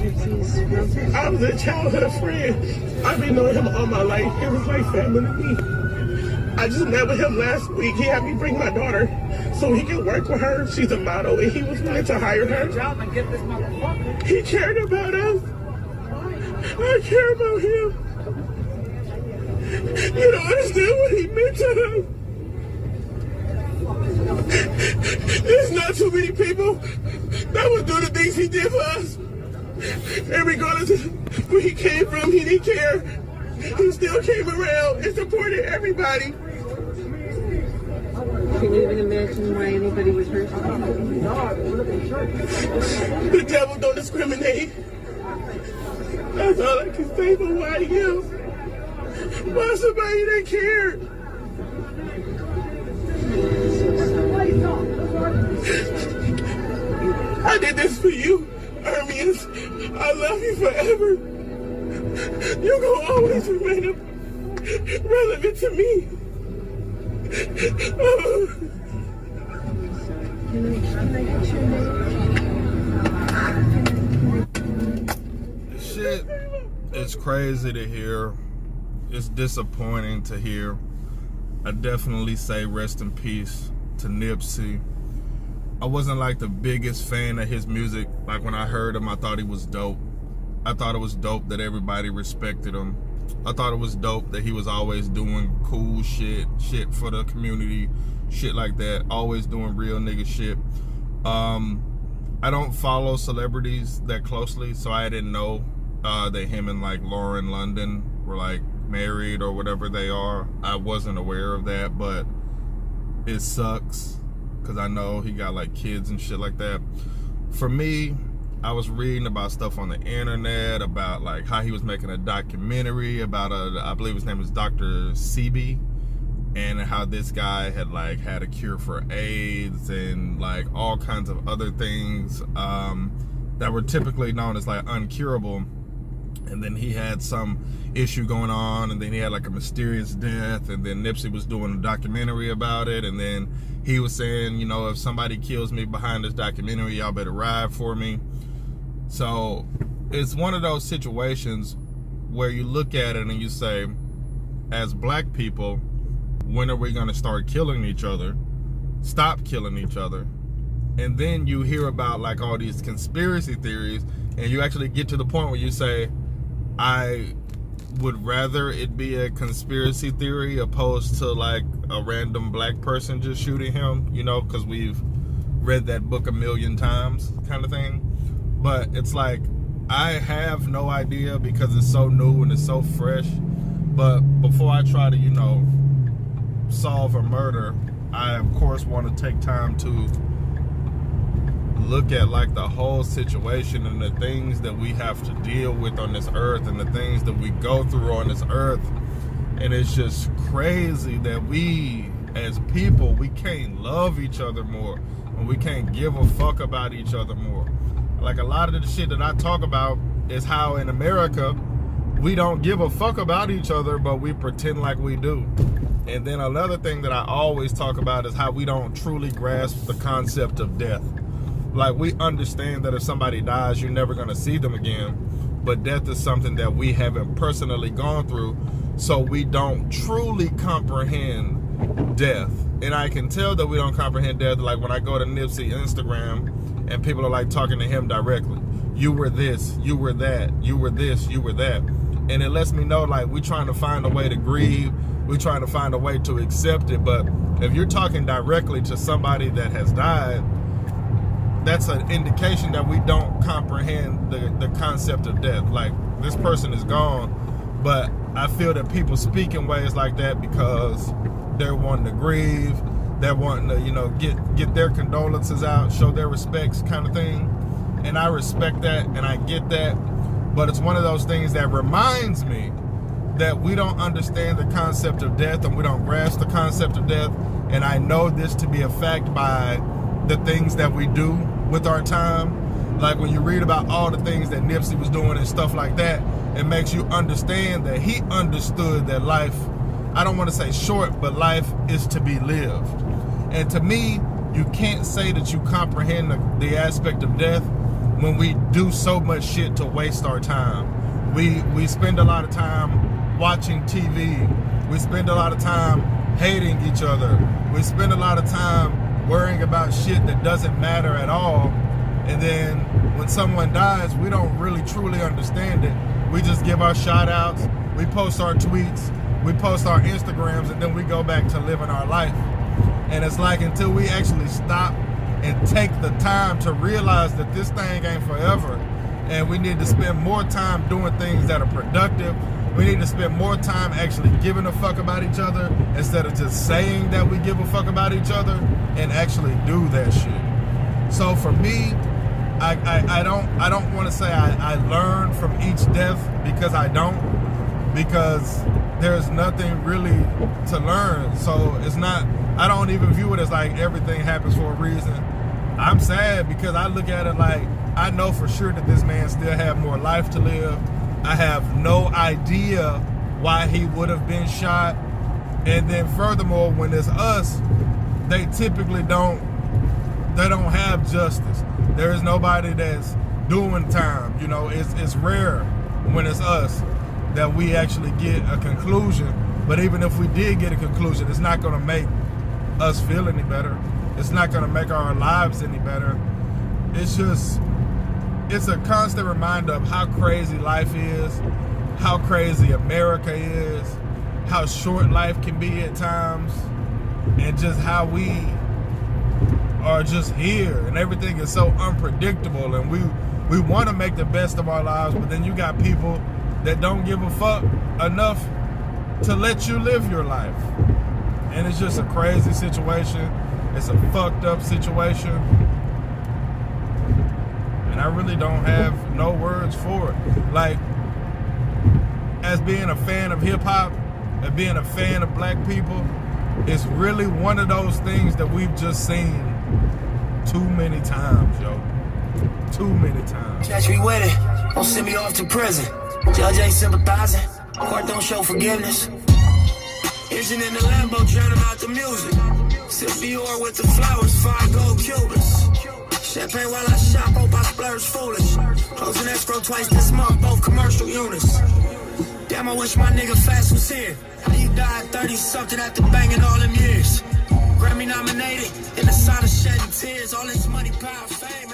I was a childhood friend. I've been knowing him all my life. He was like family to me. I just met with him last week. He had me bring my daughter so he could work with her. She's a model, and he was willing to hire her. He cared about us. I care about him. You don't understand what he meant to us. There's not too many people that would do the things he did for us. And regardless of where he came from, he didn't care. He still came around and supported everybody. Can you even imagine why anybody would hurt you? The devil don't discriminate. That's all I can say, but why him? Why somebody that cared? I did this for you, Hermes. I love you forever. You're going to always remain relevant to me. This shit is crazy to hear. It's disappointing to hear. I definitely say rest in peace to Nipsey. I wasn't like the biggest fan of his music. Like when I heard him, I thought he was dope. I thought it was dope that everybody respected him. I thought it was dope that he was always doing cool shit for the community, shit like that, always doing real nigga shit. I don't follow celebrities that closely, so I didn't know that him and like Lauren London were like married or whatever they are. I wasn't aware of that, but it sucks because I know he got like kids and shit like that. For me, I was reading about stuff on the internet about like how he was making a documentary about I believe his name is Dr. Sebi, and how this guy had like had a cure for AIDS and like all kinds of other things that were typically known as like uncurable. And then he had some issue going on, and then he had like a mysterious death, and then Nipsey was doing a documentary about it, and then he was saying, you know, if somebody kills me behind this documentary, y'all better ride for me. So it's one of those situations where you look at it and you say, as black people, when are we going to start killing each other? Stop killing each other. And then you hear about like all these conspiracy theories, and you actually get to the point where you say, I would rather it be a conspiracy theory opposed to like a random black person just shooting him, you know, because we've read that book a million times kind of thing. But it's like, I have no idea because it's so new and it's so fresh. But before I try to, you know, solve a murder, I of course want to take time to look at like the whole situation and the things that we have to deal with on this earth and the things that we go through on this earth. And it's just crazy that we as people, we can't love each other more, and we can't give a fuck about each other more. Like a lot of the shit that I talk about is how in America we don't give a fuck about each other, but we pretend like we do. And then another thing that I always talk about is how we don't truly grasp the concept of death. Like, we understand that if somebody dies, you're never going to see them again. But death is something that we haven't personally gone through, so we don't truly comprehend death. And I can tell that we don't comprehend death, like when I go to Nipsey Instagram and people are like talking to him directly. You were this, you were that, you were this, you were that. And it lets me know, like, we're trying to find a way to grieve. We're trying to find a way to accept it. But if you're talking directly to somebody that has died, that's an indication that we don't comprehend the concept of death. Like, this person is gone, but I feel that people speak in ways like that because they're wanting to grieve, they're wanting to, you know, get their condolences out, show their respects kind of thing. And I respect that and I get that, but it's one of those things that reminds me that we don't understand the concept of death and we don't grasp the concept of death. And I know this to be a fact by the things that we do with our time. Like when you read about all the things that Nipsey was doing and stuff like that, it makes you understand that he understood that life, I don't want to say short, but life is to be lived. And to me, you can't say that you comprehend the aspect of death, when we do so much shit to waste our time. We spend a lot of time watching TV. We spend a lot of time hating each other. We spend a lot of time worrying about shit that doesn't matter at all. And then when someone dies, we don't really truly understand it. We just give our shout outs, we post our tweets, we post our Instagrams, and then we go back to living our life. And it's like until we actually stop and take the time to realize that this thing ain't forever, and we need to spend more time doing things that are productive. We need to spend more time actually giving a fuck about each other instead of just saying that we give a fuck about each other, and actually do that shit. So for me, I don't want to say I learn from each death, because I don't, because there's nothing really to learn. So it's not, I don't even view it as like everything happens for a reason. I'm sad because I look at it like, I know for sure that this man still have more life to live. I have no idea why he would have been shot. And then furthermore, when it's us, they typically don't have justice. There is nobody that's doing time. You know, it's rare when it's us that we actually get a conclusion. But even if we did get a conclusion, it's not gonna make us feel any better. It's not gonna make our lives any better. It's just, it's a constant reminder of how crazy life is, how crazy America is, how short life can be at times, and just how we are just here, and everything is so unpredictable, and we want to make the best of our lives, but then you got people that don't give a fuck enough to let you live your life. And it's just a crazy situation. It's a fucked up situation. And I really don't have no words for it. Like, as being a fan of hip hop, and being a fan of black people, it's really one of those things that we've just seen too many times, yo. Too many times. Catch me with it, don't send me off to prison. Judge ain't sympathizing, court don't show forgiveness. Engine in the Lambo, drowning out the music. Sip Dior with the flowers, 5 gold Cubans. Champagne while I shop, hope I splurge foolish. Closing escrow twice this month, both commercial units. Damn, I wish my nigga Fast was here. How you died 30-something after banging all them years? Grammy nominated, in the sign of shedding tears. All this money, power, fame.